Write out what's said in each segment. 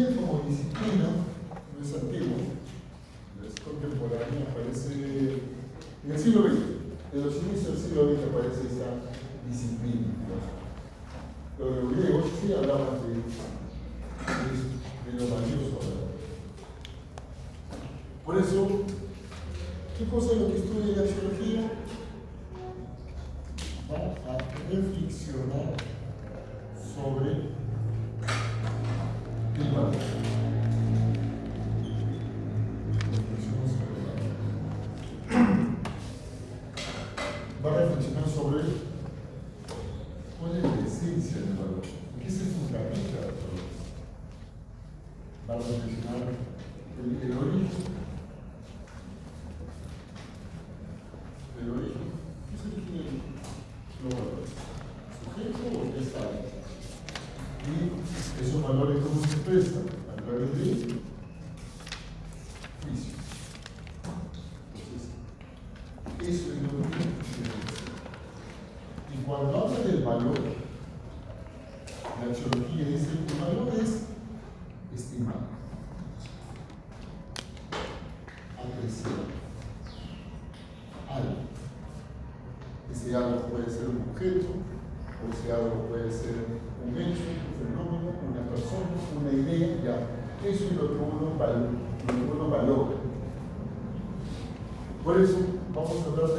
sociología como disciplina no es antigua, es contemporánea, aparece en el siglo XX. En los inicios del siglo XX aparece esta disciplina. Pero los griegos sí hablaban de lo valioso. Por eso, ¿qué cosa es lo que estudia la arqueología? Va a reflexionar sobre el valor. Va a reflexionar sobre cuál es la esencia del valor, en qué se fundamenta el valor. Va a reflexionar el origen. El origen, ¿qué es el que tiene los valores? ¿Sujeto o estado? Y esos valores, ¿cómo se expresan? A través de juicio. Entonces, eso es lo que tiene. Y cuando habla del valor, la arqueología dice que el valor es estimado, apreciado, algo. Ese algo puede ser un objeto, o ese algo puede ser un hecho, un fenómeno, una persona, una idea, ya. Eso es lo que uno valora. Por eso vamos a hablar de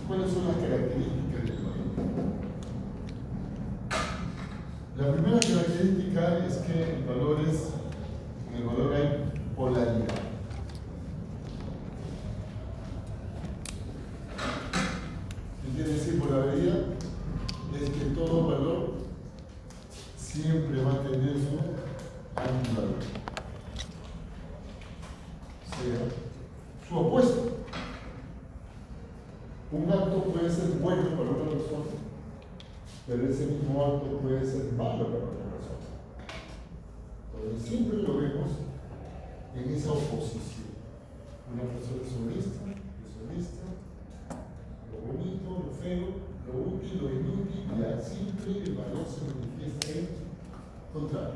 cuáles son las características del valor. La primera característica es que en el valor hay polaridad. ¿Qué quiere decir polaridad? Es que todo valor siempre va a tener su antivalor, o sea, su opuesto. Un acto puede ser bueno para una persona, pero ese mismo acto puede ser malo para otra persona. Entonces siempre lo vemos en esa oposición. Una persona es honesta, lo bonito, lo feo, lo útil, lo inútil, y siempre el valor se manifiesta en contrario.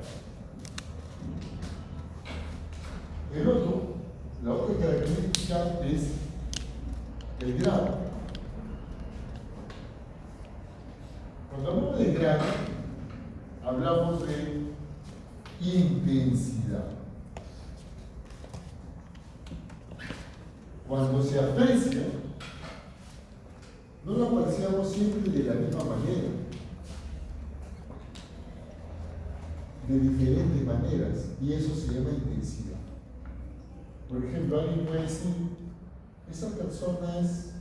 La otra característica es el grado. Cuando hablamos de grado, hablamos de intensidad. Cuando se aprecia, no lo apreciamos siempre de la misma manera, de diferentes maneras, y eso se llama intensidad. Por ejemplo, alguien puede decir, esa persona es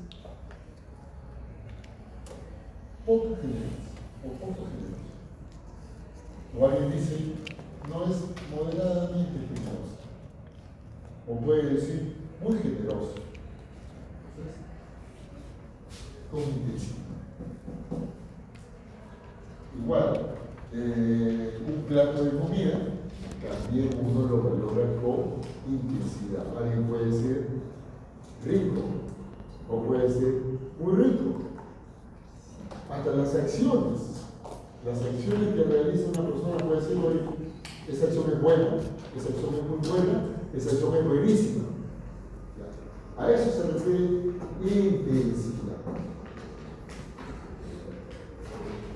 poco generosa o poco generosa. O alguien dice, no es moderadamente generosa. O puede decir, muy generoso. Con intensidad. Igual, un plato de comida, también uno lo valora con intensidad. Alguien puede ser rico o puede ser muy rico. Hasta las acciones que realiza una persona puede decir, oye, esa acción es buena, esa acción es muy buena, esa acción es buenísima. A eso se refiere intensidad.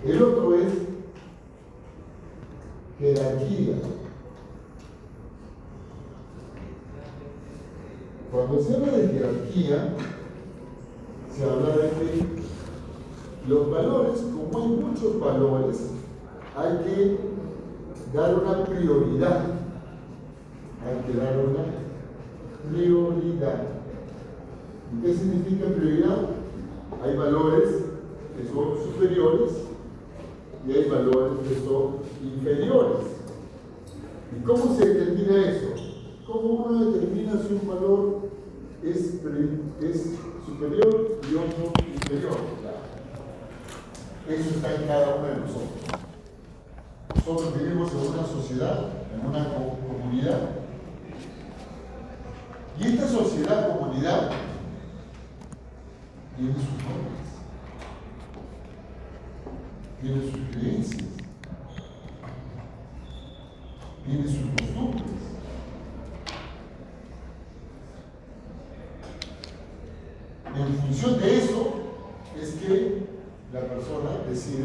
El otro es jerarquía. Cuando se habla de jerarquía, se habla de que los valores, como hay muchos valores, hay que dar una prioridad. Hay que dar una prioridad. ¿Y qué significa prioridad? Hay valores que son superiores y hay valores que son inferiores. ¿Y cómo se determina eso? ¿Cómo uno determina si un valor es superior y otro inferior? Eso está en cada uno de nosotros. Nosotros vivimos en una sociedad, en una comunidad. Y esta sociedad, comunidad, tiene sus normas, tiene sus creencias, tiene sus función de eso es que la persona decide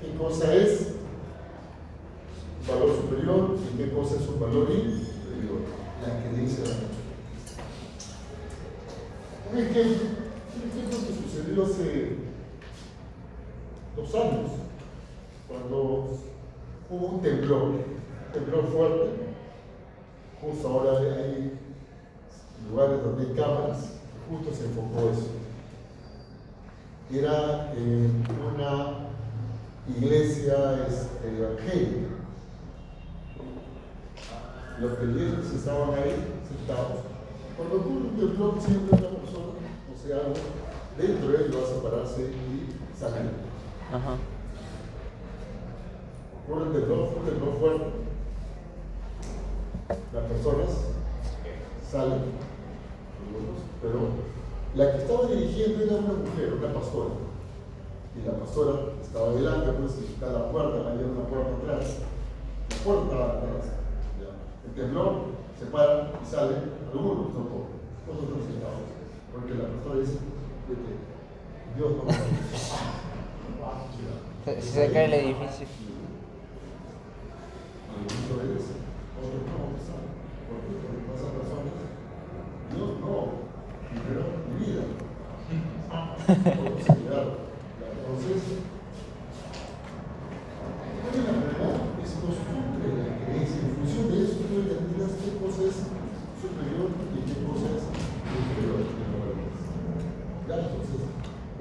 qué cosa es valor superior y qué cosa es un valor inferior. La creencia de la persona. Un ejemplo que sucedió hace 2 años, cuando hubo un temblor fuerte. Justo ahora hay lugares donde hay cámaras, justo se enfocó eso. Era en una iglesia evangélica. Los creyentes estaban ahí sentados. Cuando ocurre un temblor, siempre una persona, o sea, algo dentro de él va a separarse y salir. Ajá. Ocurre un temblor fuerte. Las personas salen, pero la que estaba dirigiendo era una mujer, una pastora. Y la pastora estaba delante, pues está la puerta, había una puerta atrás. La puerta estaba atrás. El temblor se para y sale, algunos, no todos, nosotros sentados. Porque la pastora dice que Dios no va a Se cae el edificio. Algunos obedecen, otros no, ¿por qué? Porque pasan personas. Dios no, pero mi vida. Otros se quedaron. Entonces, la verdad es costumbre de la creencia. En función de eso, tú determinas qué cosa es superior y qué cosa es inferior en la valores. ¿Ya? Entonces,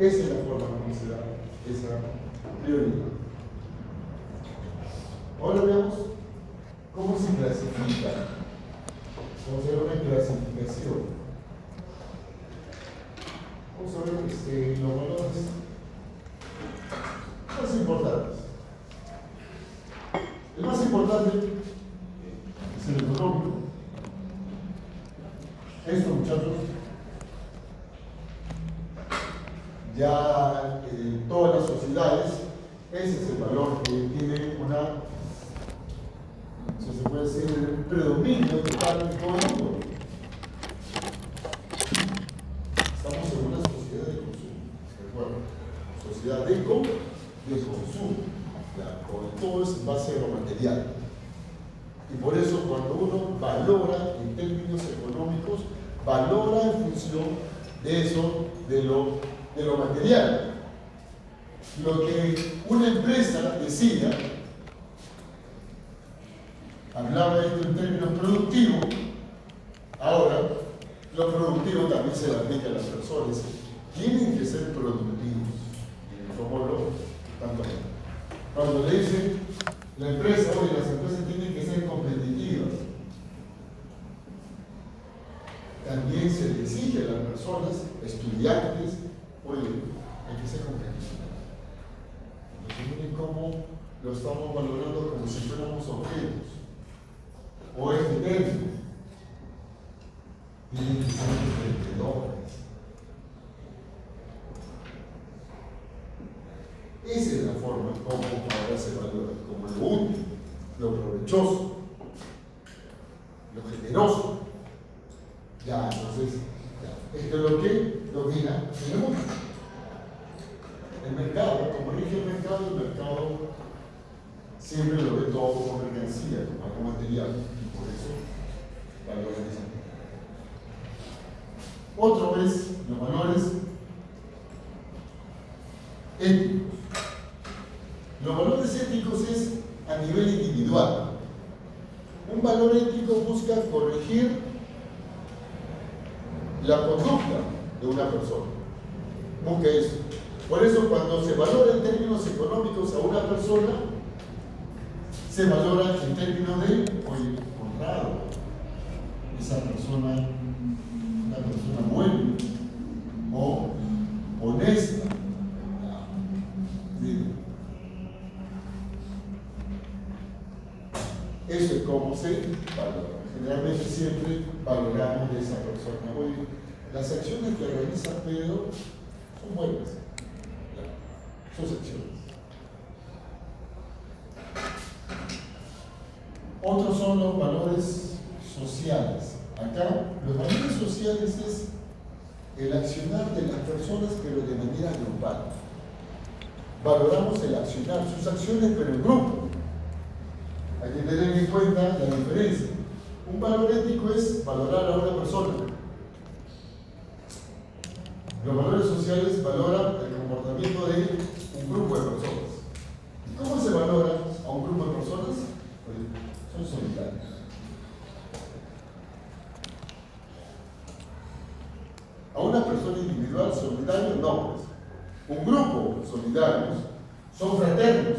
esa es la forma como se da esa prioridad. Ahora veamos cómo se clasifica. Vamos a ver una clasificación. Vamos a ver los valores más importantes. El más importante es el económico. Esto, muchachos, ya en todas las sociedades, ese es el valor que tiene una, si se puede decir, un predominio total en todo el mundo. Estamos en una sociedad de consumo, recuerden, sociedad de consumo. Todo es en base a lo material. Y por eso cuando uno valora en términos económicos, valora en función de eso, de lo material. Lo que una empresa decida, hablaba de esto en términos productivos, ahora lo productivo también se le aplica a las personas. Tienen que ser productivos. Como tanto. Cuando le dicen la empresa, oye, las empresas tienen que ser competitivas, también se le exige a las personas, estudiantes, oye, hay que ser competitivos. Entonces, miren cómo lo estamos valorando como si fuéramos objetos. O es término. Tienen que ser emprendedores. Esa es la forma como ahora se valora, como lo útil, lo provechoso, lo generoso. Ya, entonces, esto es lo que domina el mundo. El mercado, como rige el mercado siempre lo ve todo como mercancía, como algo material, y por eso valora esa. Otro es los valores éticos. Los valores éticos es a nivel individual. Un valor ético busca corregir la conducta de una persona. Busca eso. Por eso cuando se valora en términos económicos a una persona, se valora en términos de, oye, honrado. Esa persona, una persona buena o honesta. Eso es como se valora. Generalmente siempre valoramos de esa persona. Oye, las acciones que realiza Pedro son buenas. Sus acciones. Otros son los valores sociales. Acá, los valores sociales es el accionar de las personas, pero de manera grupal. Valoramos el accionar, sus acciones, pero en grupo. Hay que tener en cuenta la diferencia. Un valor ético es valorar a una persona. Los valores sociales valoran el comportamiento de un grupo de personas. ¿Y cómo se valora a un grupo de personas? Pues son solidarios. A una persona individual solidario no, pues. Un grupo solidarios son fraternos.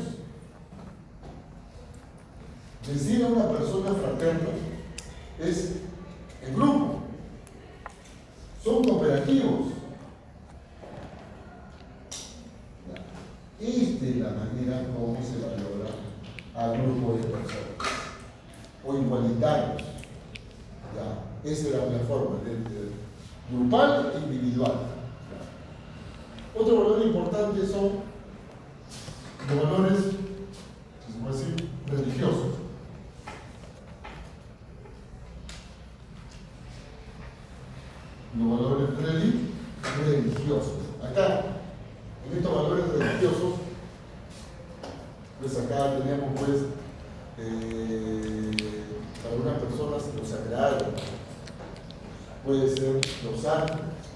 Decir a una persona fraterna es el grupo. Son cooperativos. Esta es la manera como se valora al grupo de personas. O igualitarios. Ya, esa era la forma de grupal e individual. Otro valor importante son los valores, se puede decir, religiosos. Los valores religiosos. Acá, en estos valores religiosos, pues acá tenemos pues algunas personas lo sagrado, puede ser lo santo,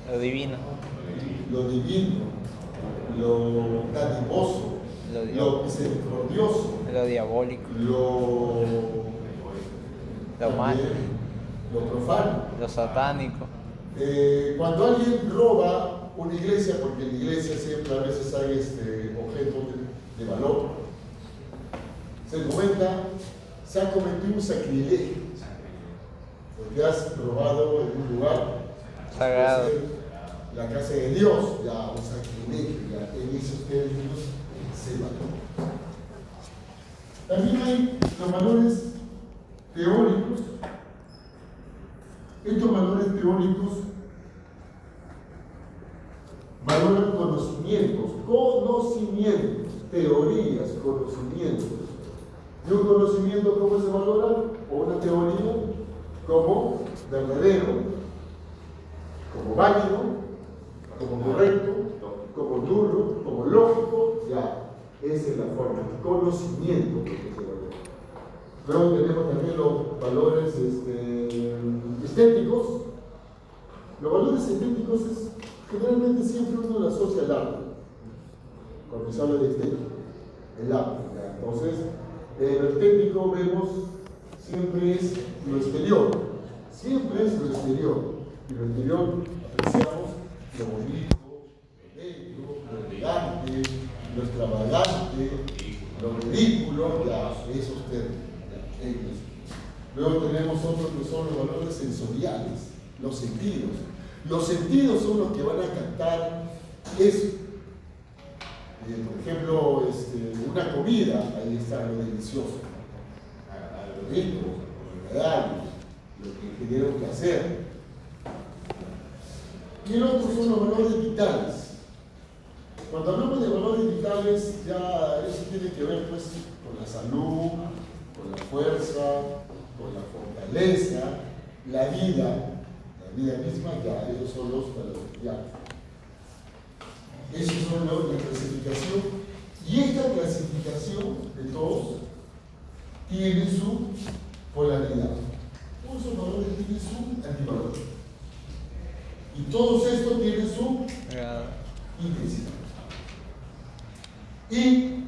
Lo divino. lo divino, lo dadivoso, lo misericordioso, Lo diabólico. lo malo. lo profano. Lo satánico. Cuando alguien roba una iglesia, porque en la iglesia siempre a veces hay objetos de valor, se comenta, se ha cometido un sacrilegio, porque has robado en un lugar Sagrado. la casa de Dios, ya un sacrilegio, ya en esos términos se valora. También hay los valores teóricos. Estos valores teóricos valoran conocimientos, teorías, conocimientos. ¿Y un conocimiento cómo se valora? O una teoría como verdadero, como válido, como correcto, como duro, como lógico, ya, esa es la forma, conocimiento que se valora. Luego tenemos también los valores estéticos. Los valores estéticos es generalmente siempre uno lo asocia al arte. Cuando se habla de estética, el arte. ¿Ya? Entonces, lo estético vemos siempre es lo exterior. Siempre es lo exterior. Y lo exterior apreciamos lo bonito, lo bello, lo elegante, lo extravagante, lo ridículo, ya, esos términos. Luego tenemos otros que son los valores sensoriales, los sentidos. Los sentidos son los que van a captar eso. Por ejemplo, una comida, ahí está lo delicioso, lo rico, lo agradable, lo que genera un placer. Y el otro son los valores vitales. Cuando hablamos de valores vitales, ya eso tiene que ver pues con la salud, con la fuerza, con la fortaleza, la vida misma, ya esos son los valores vitales. Esos son la clasificación. Y esta clasificación de todos tiene su polaridad. Todos esos valores tienen su antivalor. Y todos estos tienen su intensidad. Y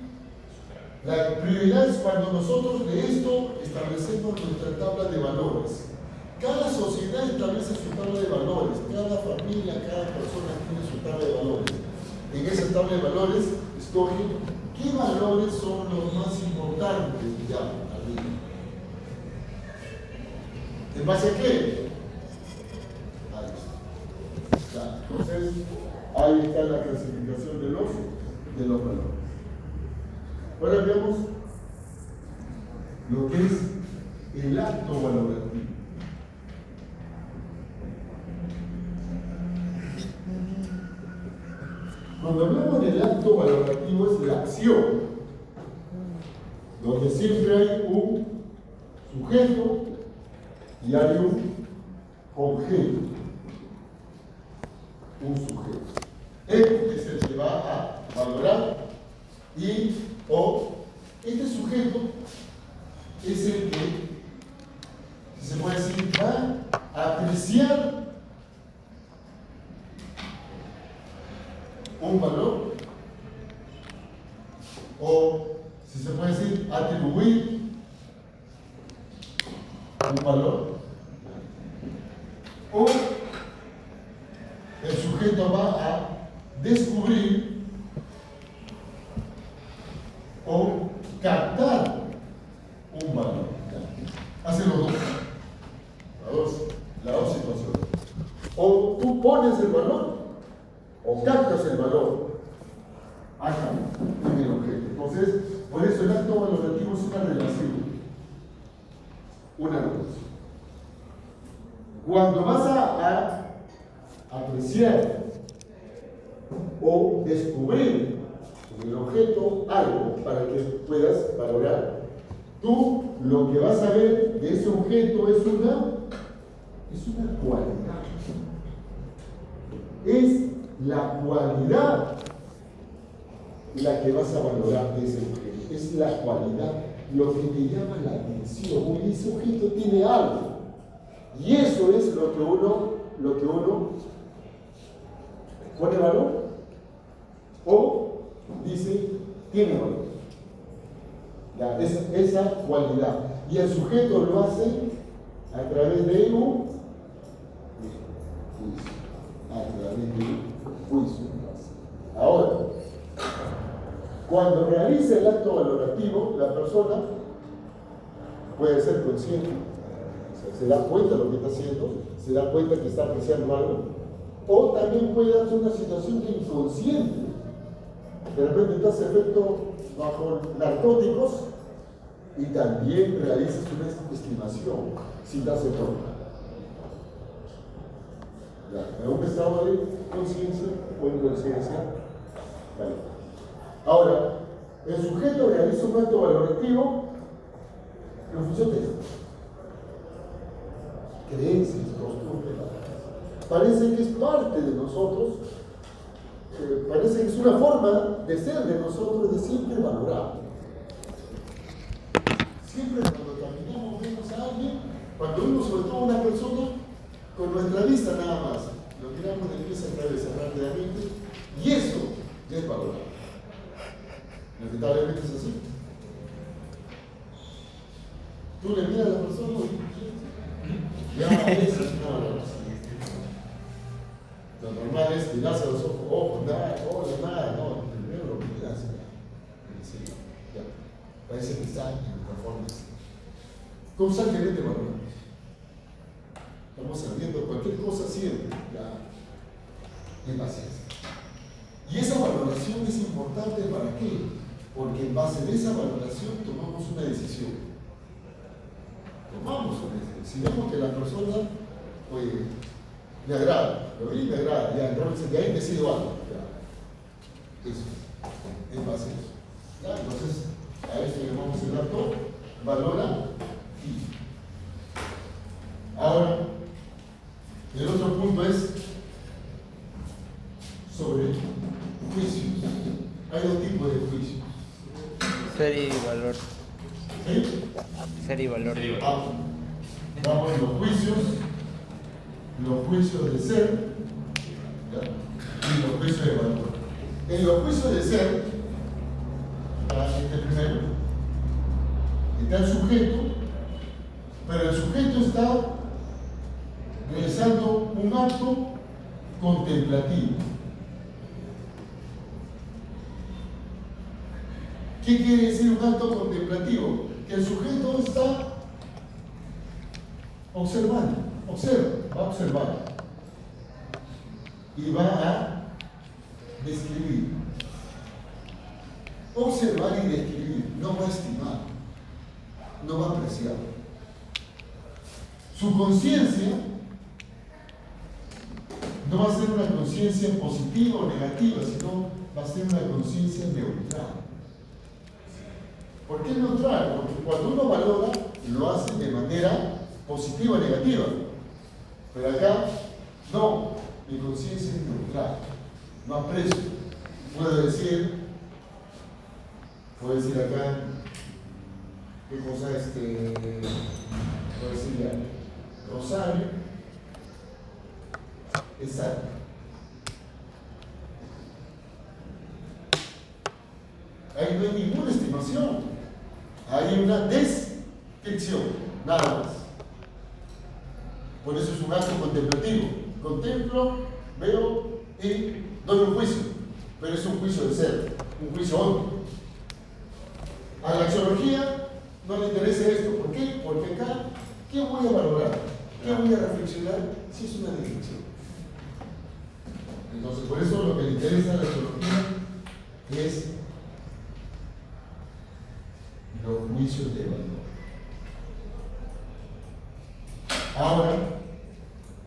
la prioridad es cuando nosotros de esto establecemos nuestra tabla de valores. Cada sociedad establece su tabla de valores, cada familia, cada persona tiene su tabla de valores. En esa tabla de valores escogen qué valores son los más importantes, ya, arriba. ¿En base a qué? Ahí está. Ya, entonces, ahí está la clasificación de los valores. Ahora veamos lo que es el acto valorativo. Cuando hablamos del acto valorativo es la acción, donde siempre hay un sujeto y hay un objeto. un sujeto. Él es el que va a valorar y o este sujeto es el que, si se puede decir, va a apreciar un valor o, si se puede decir, atribuir un valor, o el sujeto va a descubrir o captar un valor. Hace los dos. Las dos situaciones. O tú pones el valor o captas el valor acá en el objeto. Entonces, por eso el acto valorativo es una relación. Una relación. Cuando vas a apreciar o descubrir en el objeto algo para que puedas valorar, tú lo que vas a ver de ese objeto es una cualidad. Es la cualidad la que vas a valorar de ese objeto. Es la cualidad, lo que te llama la atención. Uy, ese objeto tiene algo. Y eso es lo que uno pone valor o dice tiene valor. Ya, esa cualidad. Y el sujeto lo hace a través de un juicio. A través de un juicio. Ahora, cuando realiza el acto valorativo, la persona puede ser consciente. O sea, se da cuenta de lo que está haciendo, se da cuenta que está apreciando algo, o también puede darse una situación de inconsciente. De repente estás efecto bajo narcóticos y también realizas una estimación sin darse cuenta. En un estado de conciencia o inconsciencia. Vale. Ahora, el sujeto realiza un acto valorativo en función de esto. Creencias, costumbres. Parece que es parte de nosotros, parece que es una forma de ser de nosotros, de siempre valorar. Siempre cuando caminamos, vemos a alguien, cuando vemos sobre todo a una persona, con nuestra vista nada más, lo miramos de pies a cabeza rápidamente, y eso ya es valorar. Lamentablemente es así. Tú le miras a la persona y ya esa es una valoración. Lo normal es mirarse a los ojos, nada, no, primero lo miras. Sí, ya. Parece que está en conformes. Constantemente valoramos. Estamos sabiendo cualquier cosa siempre, ya. En base a eso. Y esa valoración es importante ¿para qué? Porque en base a esa valoración tomamos una decisión. Si vemos que la persona, oye, me agrada, lo vi, me agrada, ya, entonces de ahí decido algo. Ya. Eso, en base a eso. Ya, entonces, a esto llamamos el acto, valora y. Ahora, el otro punto es sobre juicios. Hay dos tipos de juicios. Ser y valor. ¿Sí? Ser y valor. Vamos en los juicios de ser, ¿ya? Y los juicios de valor. En los juicios de ser, este primero, está el sujeto, pero el sujeto está realizando un acto contemplativo. ¿Qué quiere decir un acto contemplativo? Que el sujeto está observando, va a observar y va a describir. Observar y describir, no va a estimar, no va a apreciar. Su conciencia no va a ser una conciencia positiva o negativa, sino va a ser una conciencia neutral. ¿Por qué neutral? Porque cuando uno valora, lo hace de manera positiva o negativa. Pero acá, no. Mi conciencia es neutral, no aprecio. Puedo decir acá, ¿qué cosa puedo decir ya? Rosario es santo. Ahí no hay ninguna estimación, hay una descripción, nada más. Por eso es un acto contemplativo. Contemplo, veo y doy un juicio, pero es un juicio de ser, un juicio hondo. A la axiología no le interesa esto. ¿Por qué? Porque acá, ¿qué voy a valorar? ¿Qué voy a reflexionar? Si es una descripción. Entonces, por eso lo que le interesa a la axiología es los juicios de valor. Ahora,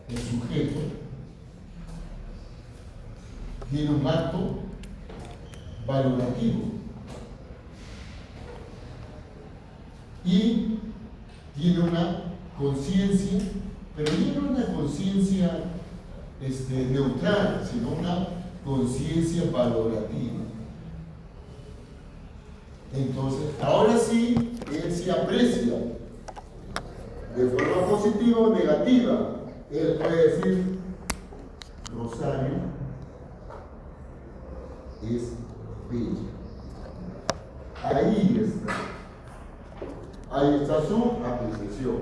el sujeto tiene un acto valorativo y tiene una conciencia, pero no una conciencia neutral, sino una conciencia valorativa. Entonces, ahora sí, él se aprecia de forma positiva o negativa. Él puede decir, Rosario es bella. Ahí está su apreciación.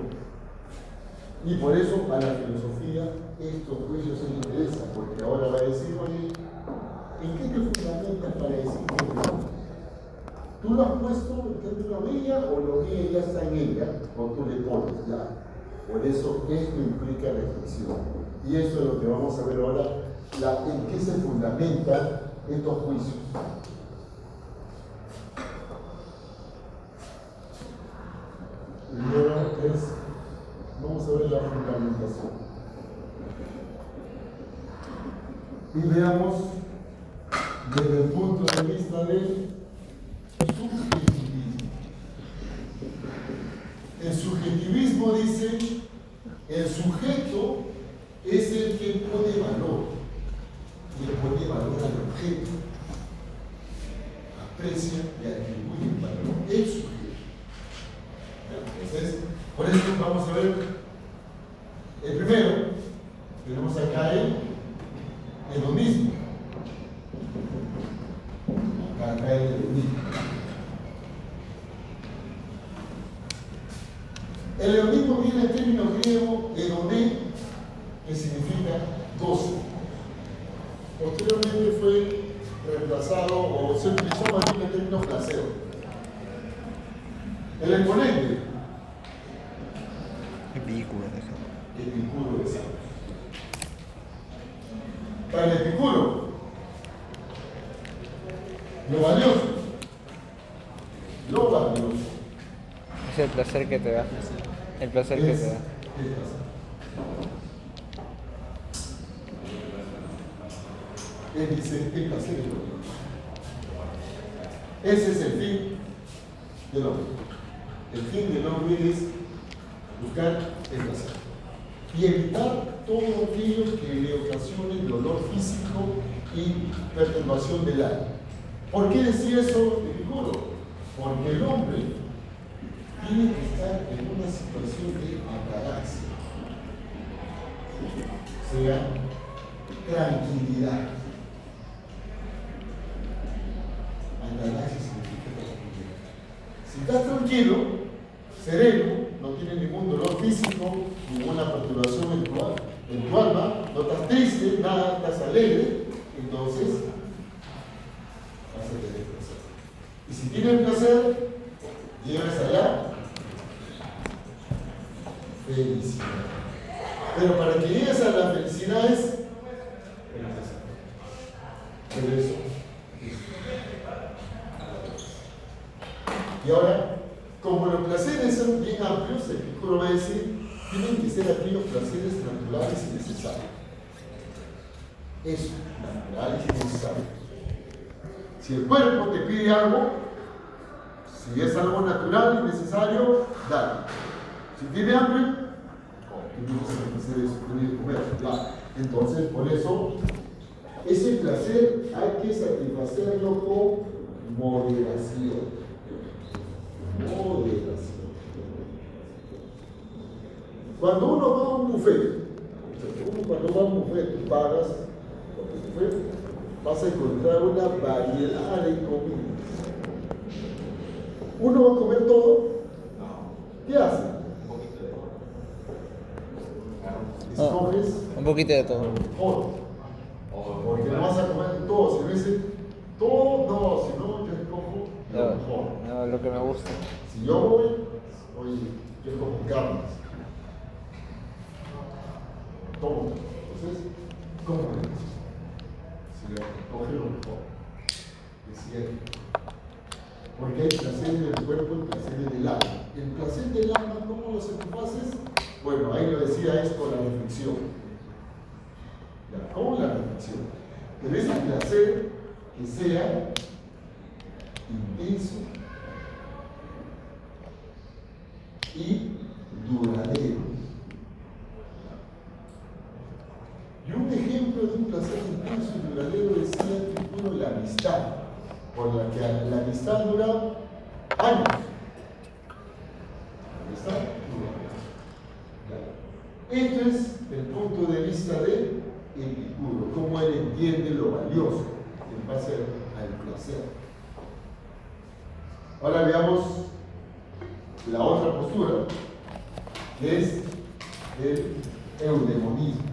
Y por eso a la filosofía estos juicios se le interesan, porque ahora va a decir, oye, ¿en qué te fundamentas para decir que es bella? ¿Tú lo has puesto en término de ella o lo que ella está en ella? O tú le pones ya. Por eso esto implica reflexión. Y esto es lo que vamos a ver ahora, en qué se fundamentan estos juicios. Primero vamos a ver la fundamentación. Y veamos desde el punto de vista del subjetivismo. El subjetivismo dice, el sujeto es el que pone valor, le pone valor al objeto, aprecia y atribuye valor el sujeto. Entonces, por eso vamos a ver el primero. Tenemos acá el hedonismo. Acá el hedonismo. El hedonismo viene del término griego hedoné, que significa goce. Posteriormente fue reemplazado o se utilizó más bien el término placer. El exponente, Epicuro de Samos. Epicuro de Samos. Para el Epicuro, lo valioso Es el placer que te da. El placer que te da. Él dice, el placer es lo que ese es el fin del hombre. El fin del hombre es buscar el placer y evitar todo aquello que le ocasione dolor físico y perturbación del alma. ¿Por qué decía eso Epicuro? Porque el hombre tiene que estar en una situación de ataraxia, o sea, tranquilidad. Ataraxia significa tranquilidad. Si estás tranquilo, sereno, no tienes ningún dolor físico, ninguna perturbación en tu alma, no estás triste, nada, estás alegre, entonces vas a tener placer. Y si tienes placer, llegas allá felicidad. Pero para que llegues a la felicidad es necesario. Pero eso. Y ahora, como los placeres son bien amplios, el Epicuro va a decir, tienen que ser aquellos placeres naturales y necesarios. Eso, naturales y necesarios. Si el cuerpo te pide algo, si es algo natural y necesario, dale. Si tiene hambre, tienes que hacer eso, tienes que comer, dale. Entonces, por eso, ese placer hay que satisfacerlo con moderación. Moderación. Cuando uno va a un buffet, cuando va a un buffet, tú pagas por el buffet, vas a encontrar una variedad de comidas. ¿Uno va a comer todo? ¿Qué hace? Escoges Un poquito de todo. mejor. Porque no vas a comer todo. Si no dices todo, no, si no, yo escojo lo mejor. No, lo que me gusta. Si yo voy, yo escojo carnes. Todo. Entonces, ¿cómo es? Si le escoge lo mejor. Es cierto. Porque hay placer del cuerpo, el placer del alma. El placer del alma, ¿cómo lo satisfaces? Bueno, ahí lo decía, es con la reflexión. ¿Ya? ¿Cómo la reflexión? Pero ese placer que sea intenso y duradero. Y un ejemplo de un placer intenso y duradero decía que fue la amistad, por la que la amistad dura años. La amistad dura años. Esto es el punto de vista de Epicuro, cómo él entiende lo valioso en base al placer. Ahora veamos la otra postura, que es el eudemonismo.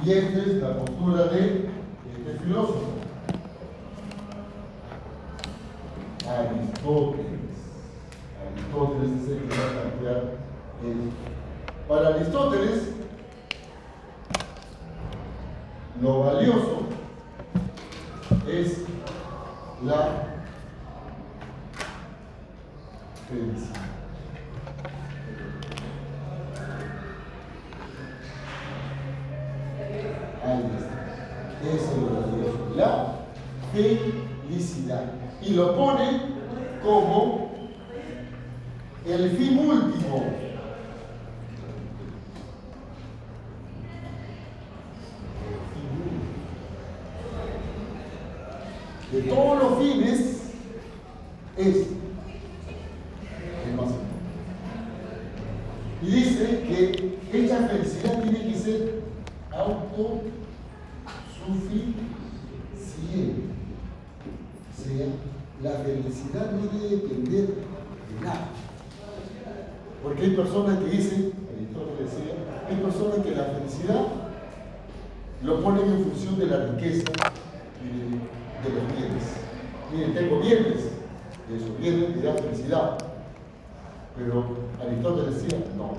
Y esta es la postura de este filósofo, Aristóteles. Aristóteles es el que va a cambiar el. Para Aristóteles, lo valioso es la felicidad. Ahí está. Eso es lo valioso. La felicidad. Y lo pone como el fin último. De todos los fines es el más importante. Y dice que esta felicidad tiene que ser autosuficiente. O sea, la felicidad no debe depender de nada. Porque hay personas que dicen, Aristóteles decía, hay personas que la felicidad lo ponen en función de la riqueza y de los bienes. Miren, tengo bienes, de esos bienes me da felicidad. Pero Aristóteles decía, no.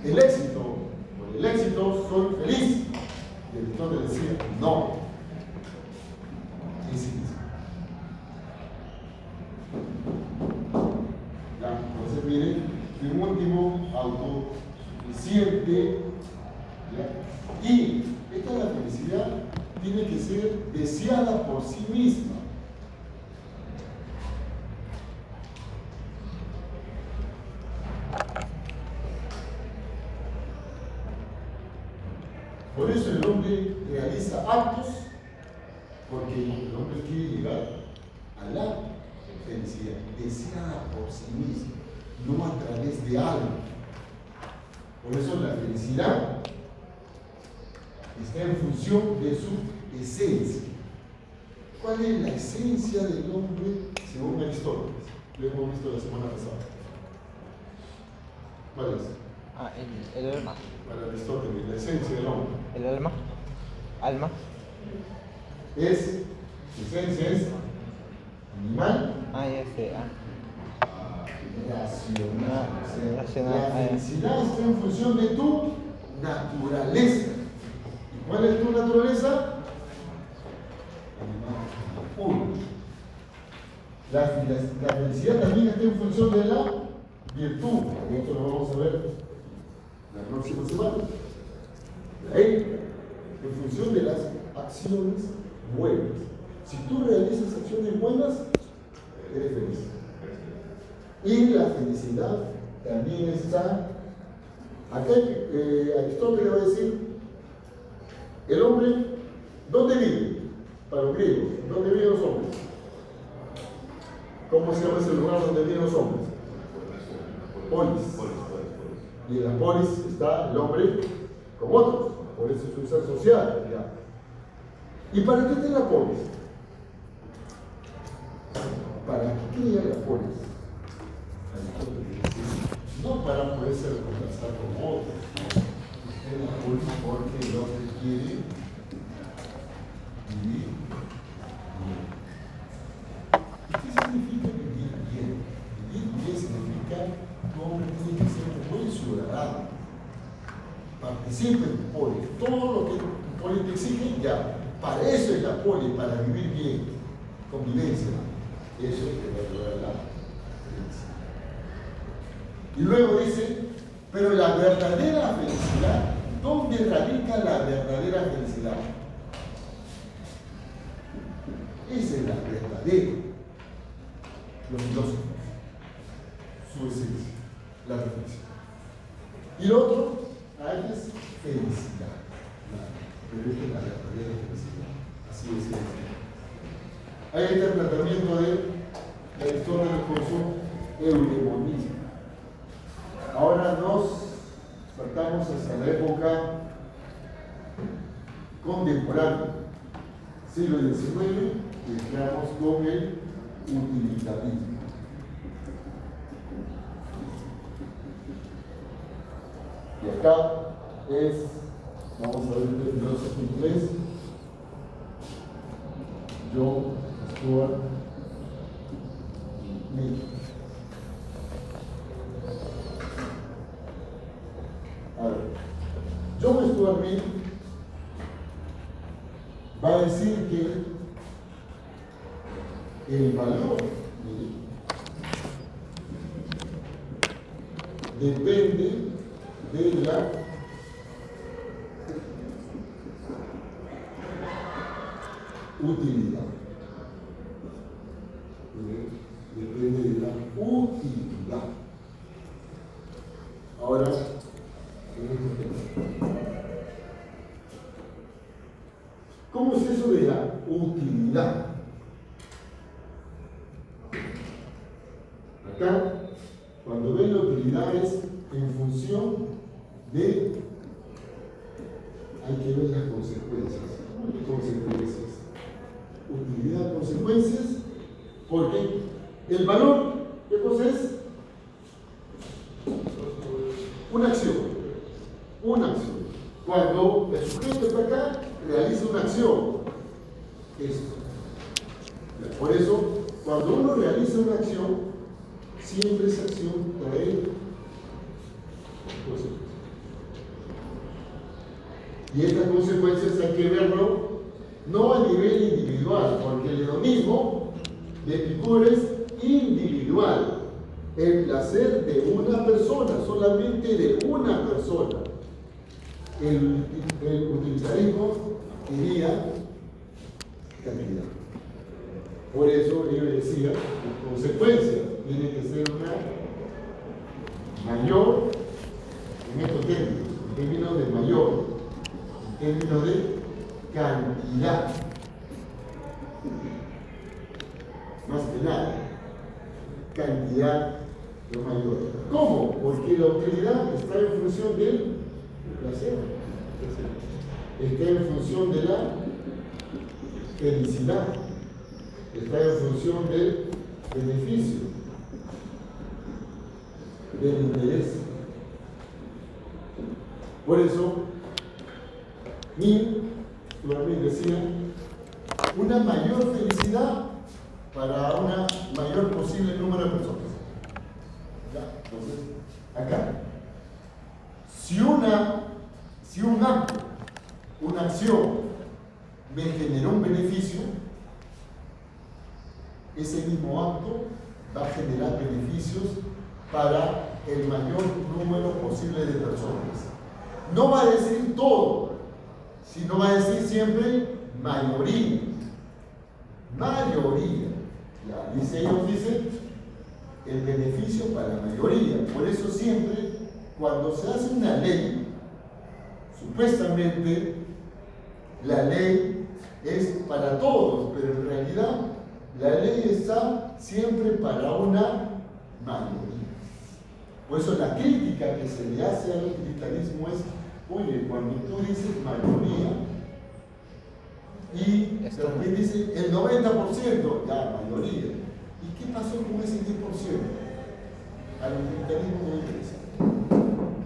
El éxito, por el éxito soy feliz. Y Aristóteles decía, no. Es mismo. Ya, entonces miren, un último autosuficiente. ¿Ya? Y esta la felicidad tiene que ser deseada por sí misma. Por eso el hombre realiza actos, porque el hombre quiere llegar a la felicidad, deseada por sí mismo, no a través de algo. Por eso la felicidad está en función de su esencia. ¿Cuál es la esencia del hombre según Aristóteles? Lo hemos visto la semana pasada. ¿Cuál es? Ah, el alma. Para Aristóteles, la esencia del hombre. El alma. Alma. Su esencia es animal. Ah, ya sé. Racional. O sea, Racional, la felicidad está en función de tu naturaleza. ¿Y cuál es tu naturaleza? Uno. La felicidad también está en función de la virtud. Esto lo vamos a ver la próxima semana. La ética, en función de las acciones buenas. Si tú realizas acciones buenas, eres feliz. Y la felicidad también está. Acá Aristóteles va a decir: el hombre, ¿dónde vive? Para los griegos, ¿dónde viven los hombres? ¿Cómo se llama ese lugar donde viven los hombres? Polis. Y en la polis está el hombre como otros, por eso es un ser social. ¿Ya? ¿Y para qué está la polis? ¿Para qué cría la polis? No para poderse conversar con otros, es la polis porque el hombre quiere vivir bien. ¿Qué significa vivir bien? Vivir bien significa que un hombre tiene que ser un buen ciudadano. Participe en tu poli. Todo lo que tu poli te exige, ya. Para eso es la poli, para vivir bien. Convivencia. Eso es que va a lograr la felicidad. Y luego dice, pero la verdadera felicidad, ¿dónde radica la verdadera felicidad? Esa es la verdadera. Los filósofos, su esencia, la reflexión. Y lo otro, es felicidad. Pero esta es la verdadera felicidad. Así es. Ahí está el tratamiento de Aristóteles con su eudemonismo. Ahora nos saltamos hacia la época contemporánea, siglo XIX, y estamos con el utilitarismo. Y acá vamos a ver el filósofo inglés, John Stuart Mill. A ver, John Stuart Mill va a decir que el valor depende de la utilidad. Depende de la utilidad. Ahora, ¿cómo es eso de la utilidad? Acá, cuando ven la utilidad es en función de, hay que ver las consecuencias. ¿Qué consecuencias? Utilidad, consecuencias, porque el valor, ¿qué cosa es? Una acción. Una acción. Cuando el sujeto está acá, realiza una acción. Esto. Por eso, cuando uno realiza una acción, siempre esa acción trae consecuencias. Y estas consecuencias hay que verlo no a nivel individual, porque el hedonismo de Epicuro es individual. El placer de una persona, solamente de una persona. El utilitarismo quería cantidad. Por eso ellos decían, las consecuencias tiene que ser una mayor, en estos términos, en términos de mayor, en términos de cantidad. Más que nada, cantidad lo mayor. ¿Cómo? Porque la utilidad está en función del placer, está en función de la felicidad, está en función del beneficio, del interés. Por eso, Mill decía, una mayor felicidad para una mayor posible número de personas. ¿Ya? Entonces, acá, si un acto, una acción, me generó un beneficio, ese mismo acto va a generar beneficios para el mayor número posible de personas. No va a decir todo, sino va a decir siempre mayoría. mayoría. Ya, ellos dicen el beneficio para la mayoría. Por eso siempre, cuando se hace una ley, supuestamente la ley es para todos, pero en realidad la ley está siempre para una mayoría. Por eso la crítica que se le hace al utilitarismo es, oye, cuando tú dices mayoría y también dice el 90%, ya, mayoría. ¿Y qué pasó con ese 10%? Al utilitarismo no le interesa.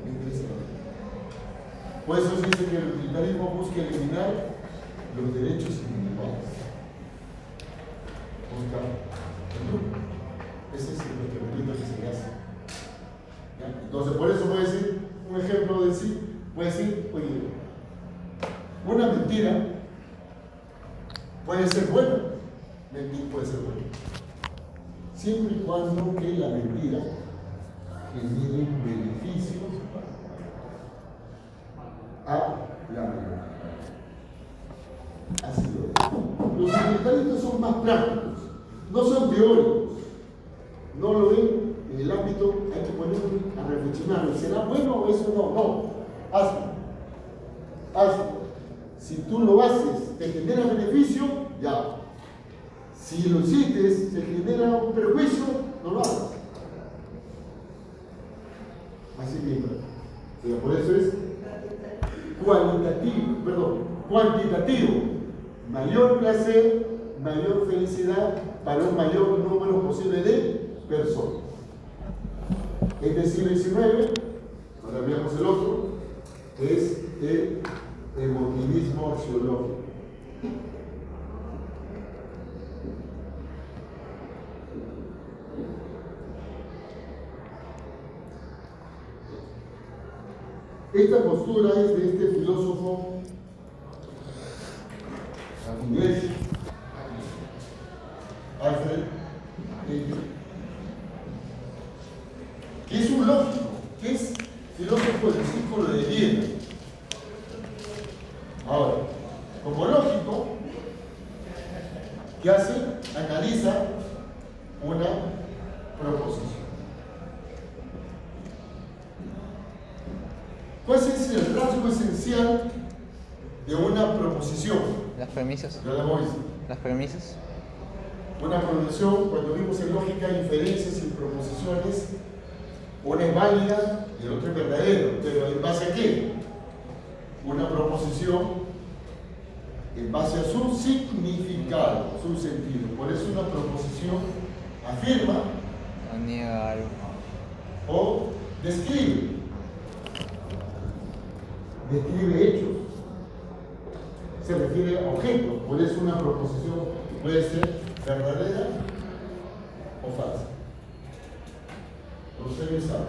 Le interesa nada. Por eso se dice que el utilitarismo busca eliminar los derechos individuales. Busca el grupo. Ese es el planteamiento que se le hace. ¿Ya? Entonces, por eso puede decir, un ejemplo de sí, puede decir, oye, una mentira puede ser buena, mentir puede ser buena, siempre y cuando que la mentira genere un beneficio a la mayoría. Así lo es. Los utilitaristas son más prácticos, no son teóricos, no lo ven en el ámbito, hay que ponerlo a reflexionar, ¿será bueno o eso no? No, hazlo. Si tú lo haces, te genera beneficio, ya. Si lo hiciste, te genera un perjuicio, no lo hagas. Así que, por eso es cuantitativo. Mayor placer, mayor felicidad para un mayor número posible de personas. Es decir, el 19, ahora veamos el otro, es el emotivismo axiológico. Esta postura es de este filósofo inglés, Alfred, que es un lógico, que es filósofo del Círculo de Viena. Ahora, como lógico, ¿qué hace? Analiza una proposición. ¿Cuál es el rasgo esencial de una proposición? Las premisas. Ya la hemos visto. Las premisas. Una proposición, cuando vimos en lógica, inferencias y proposiciones, una es válida y el otro es verdadero. ¿Pero en base a qué? Una proposición en base a su significado, su sentido. Por eso una proposición afirma O niega algo. o describe hechos, se refiere a objetos. Por eso una proposición puede ser verdadera o falsa. Ustedes saben,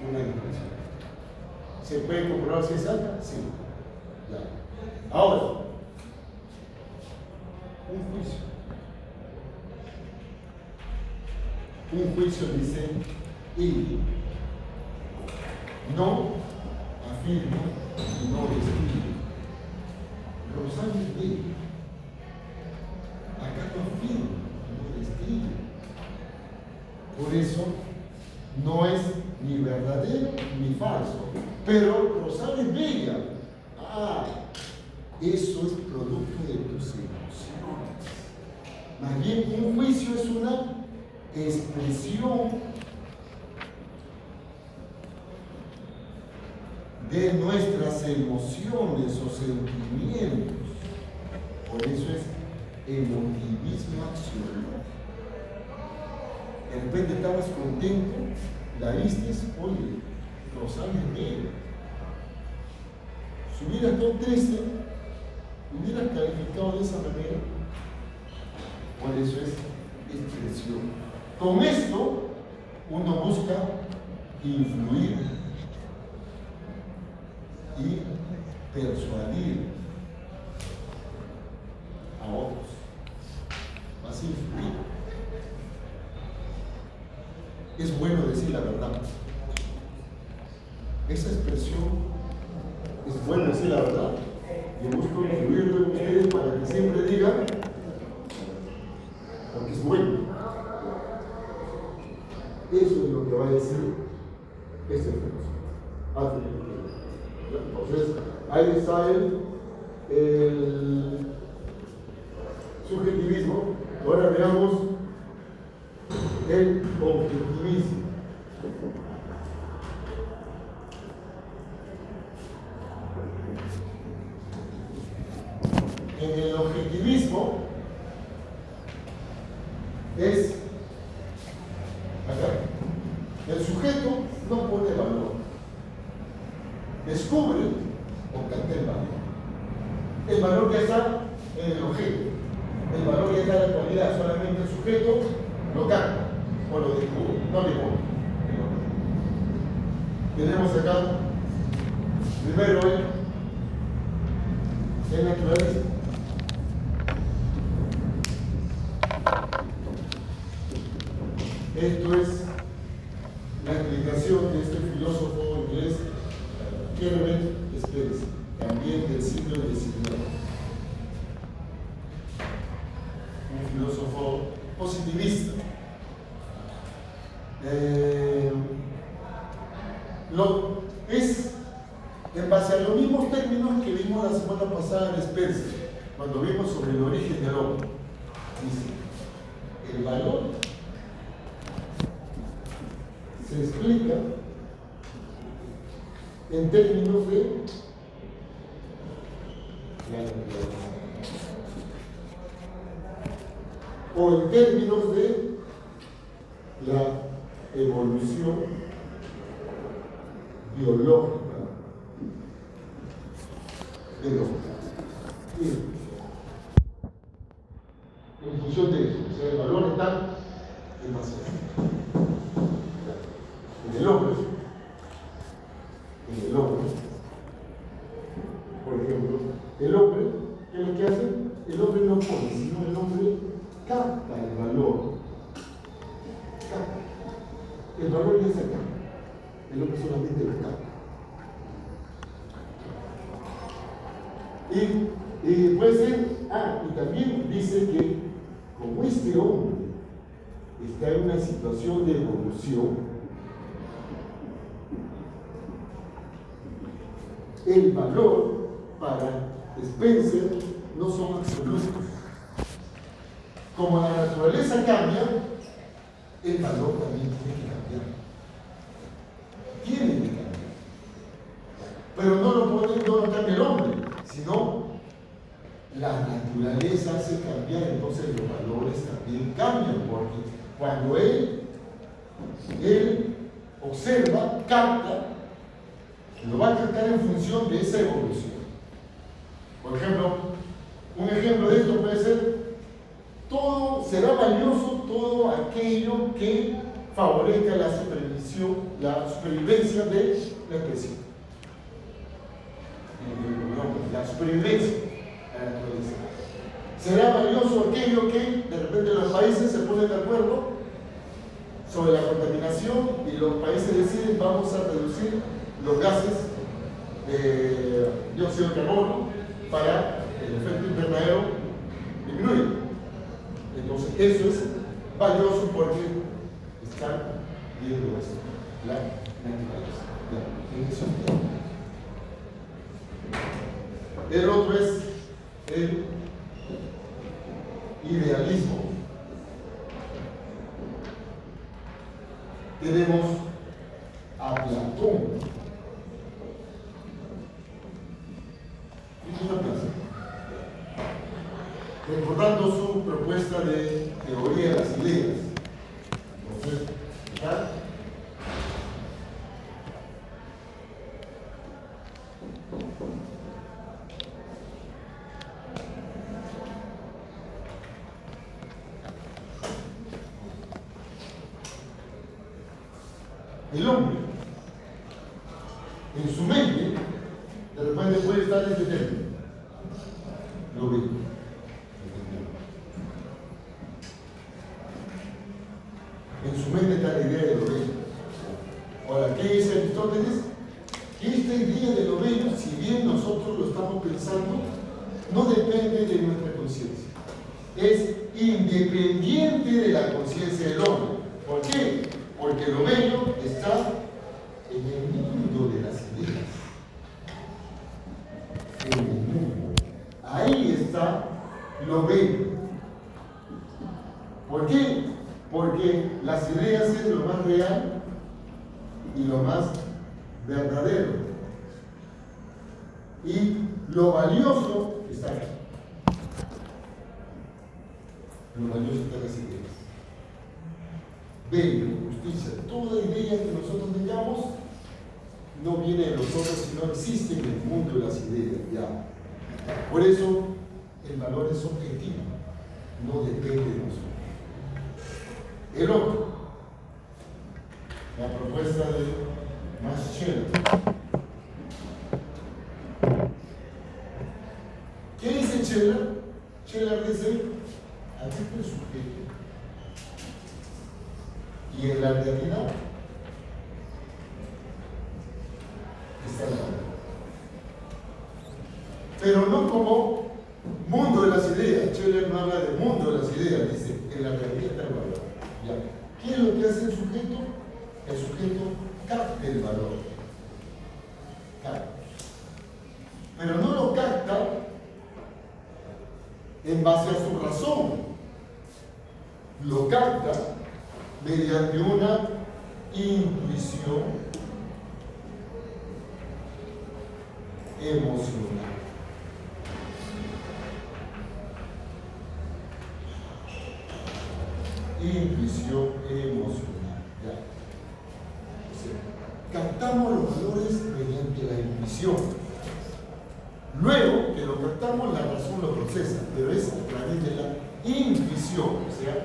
una impresión. ¿Se puede comprobar si es alta? Sí. Ya. Ahora, un juicio. Un juicio dice, y no afirma y no describe. Rosales ve. Acá no afirma, no describe. Por eso no es ni verdadero ni falso. Pero Rosales Bella, eso es producto de tus emociones. Más bien, un juicio es una expresión de nuestras emociones o sentimientos. Por eso es emotivismo axiológico. De repente estabas contento, la vistes, oye, Rosales Bella. Si hubieras estado triste, hubieras calificado de esa manera. Por eso es expresión. Con esto, uno busca influir y persuadir a otros. Vas a influir. Es bueno decir la verdad. Esa expresión es bueno decir la verdad. Y busco influirlo en ustedes para que siempre digan es bueno. Eso es lo que va a decir este filósofo. Entonces, ahí está el subjetivismo. Ahora veamos el objetivismo. En el objetivismo es acá. El sujeto no pone valor, descubre o capta el valor. El valor ya está en el objeto, el valor ya está en la cualidad, solamente el sujeto lo capta o lo descubre, no le pone. Tenemos acá primero el naturalismo. Esto es la explicación de este filósofo inglés, Herbert Spencer, también del siglo XIX. Un filósofo positivista. Es en base a los mismos términos que vimos la semana pasada en Spencer, cuando vimos sobre el origen del hombre. Dice, el valor se explica en términos de la naturaleza o en términos de la evolución biológica del hombre. En función de eso, o sea, el valor está en base a eso. En el hombre, por ejemplo, el hombre, ¿qué es lo que hace? El hombre no pone, sino el hombre capta el valor. Capta. El valor ya está acá. El hombre solamente lo capta. Y puede ser, y también dice que como este hombre está en una situación de evolución, el valor para Spencer no son absolutos. Como la naturaleza cambia, el valor también tiene que cambiar. Tiene que cambiar. Pero no lo cambia el hombre, sino la naturaleza hace cambiar, entonces los valores también cambian, porque cuando él observa, capta, lo va a captar en función de esa evolución. Por ejemplo, un ejemplo de esto puede ser: será valioso todo aquello que favorezca la supervivencia de la especie. La supervivencia de la naturaleza. Será valioso aquello que de repente los países se ponen de acuerdo sobre la contaminación y los países deciden: vamos a reducir los gases de dióxido de carbono para el efecto invernadero disminuir. Entonces, eso es valioso porque están viendo esto, la naturaleza. El otro es el idealismo. Tenemos a Platón. Recordando su propuesta de teoría de las ideas. Entonces, acá el hombre en su mente de repente puede estar en este término: lo ve. En su mente está la idea de lo bello. Ahora, ¿qué dice Aristóteles? Que esta idea de lo bello, si bien nosotros lo estamos pensando, no depende de nuestra conciencia. Es independiente de la conciencia del hombre. ¿Por qué? Porque lo bello está en el mundo de las ideas. En el mundo. Ahí está lo bello. ¿Por qué? Porque las ideas es lo más real y lo más verdadero. Y lo valioso está acá. Lo valioso está en las ideas. Bello, justicia, toda idea que nosotros tengamos no viene de nosotros, sino existe en el mundo de las ideas. Ya. Por eso el valor es objetivo, no depende de nosotros. El otro, la propuesta de Max Scheler. ¿Qué dice Scheler? Scheler dice, aquí está el sujeto. Y en la realidad está la verdad. Pero no como mundo de las ideas. Scheler no habla de mundo de las ideas, dice, en la realidad está el valor. Ya. ¿Qué es lo que hace el sujeto? El sujeto capta el valor. Capta. Pero no lo capta en base a su razón. Lo capta mediante una intuición emocional. Intuición emocional. Ya. O sea, captamos los valores mediante la intuición. Luego que lo captamos, la razón lo procesa, pero es a través de la intuición. O sea,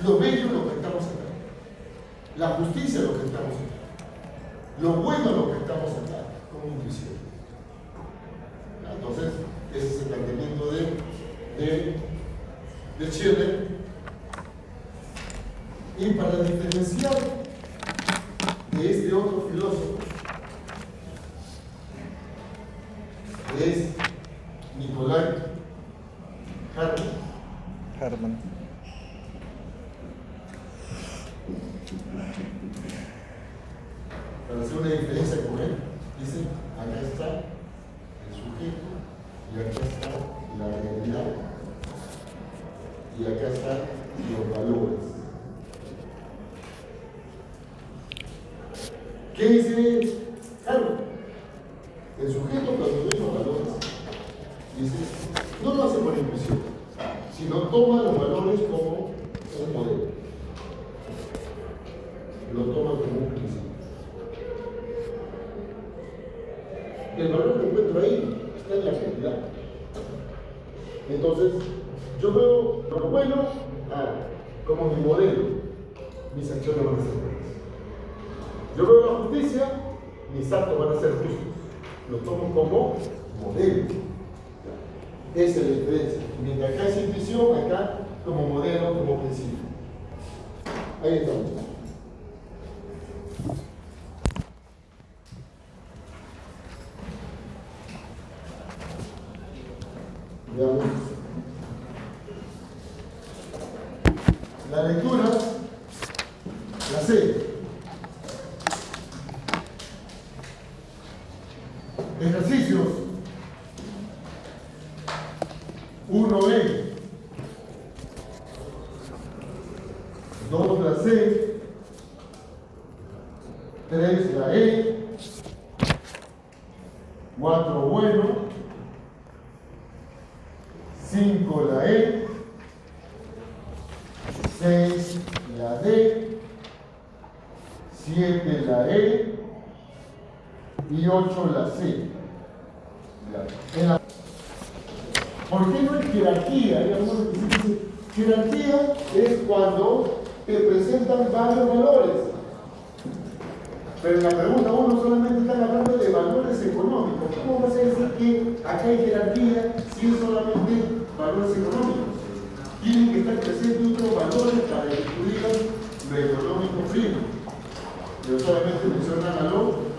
lo bello lo captamos acá. La justicia lo captamos acá. Lo bueno lo captamos acá, como intuición. Entonces, ese es el planteamiento de Scheler. Y para diferenciar de este otro filósofo, que es Nicolai Hartmann. Para hacer una diferencia con él, dice, acá está el sujeto y acá está la realidad y acá están los valores. ¿Qué dice? Claro, el sujeto cuando ve los valores, dice, no lo hace por intuición, sino toma los valores como un modelo. Lo toma como un principio. El valor que encuentro ahí está en la realidad. Entonces, yo veo lo bueno como mi modelo, mis acciones van a ser buenas. Yo veo la justicia, mis actos van a ser justos. Lo tomo como modelo. Esa es la diferencia. Mientras acá es intuición, acá como modelo, como principio. Ahí estamos. Veamos. La lectura, la C. Ejercicios 1B, 2 la C, 3 la E, 4 bueno, 5 la E, 6 la D, 7 la E y 8 la C. ¿Por qué no hay jerarquía? Hay algunos que dicen jerarquía es cuando te presentan varios valores. Pero en la pregunta 1 solamente están hablando de valores económicos. ¿Cómo vas a decir que acá hay jerarquía si es solamente valores económicos? Tienen que estar presentes otros valores para que tú digas lo económico primo. Pero solamente mencionan a lo